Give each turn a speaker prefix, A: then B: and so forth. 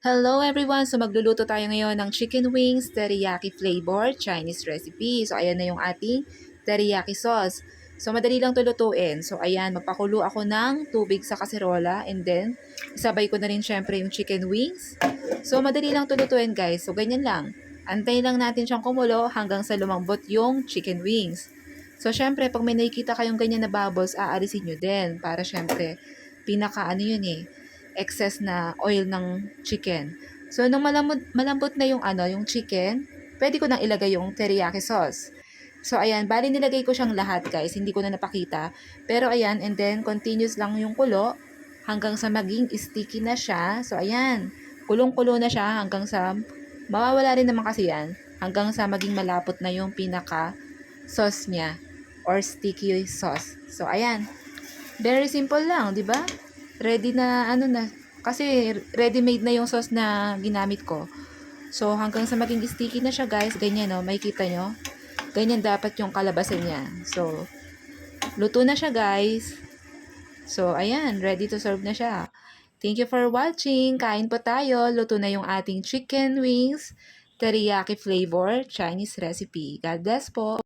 A: Hello everyone! So magluluto tayo ngayon ng chicken wings teriyaki flavor Chinese recipe. So ayan na yung ating teriyaki sauce. So madali lang ito lutuin. So ayan, magpakulo ako ng tubig sa kaserola and then isabay ko na rin syempre yung chicken wings. So madali lang ito lutuin guys. So ganyan lang. Antayin lang natin siyang kumulo hanggang sa lumambot yung chicken wings. So syempre pag may nakikita kayong ganyan na bubbles, aalisin nyo din para syempre pinaka ano yun excess na oil ng chicken. So, nung malambot na yung yung chicken, pwede ko nang ilagay yung teriyaki sauce. So, ayan, bali nilagay ko siyang lahat, guys. Hindi ko na napakita. Pero, ayan, and then, continuous lang yung kulo hanggang sa maging sticky na siya. So, ayan, kulong-kulo na siya hanggang sa, mawawala rin naman kasi yan, hanggang sa maging malapot na yung pinaka sauce niya or sticky sauce. So, ayan, very simple lang, di ba? Ready na kasi ready-made na yung sauce na ginamit ko. So hanggang sa maging sticky na siya guys, ganyan no, makikita nyo. Ganyan dapat yung kalabasan niya. So luto na siya guys. So ayan, ready to serve na siya. Thank you for watching. Kain po tayo. Luto na yung ating chicken wings teriyaki flavor Chinese recipe. God bless po.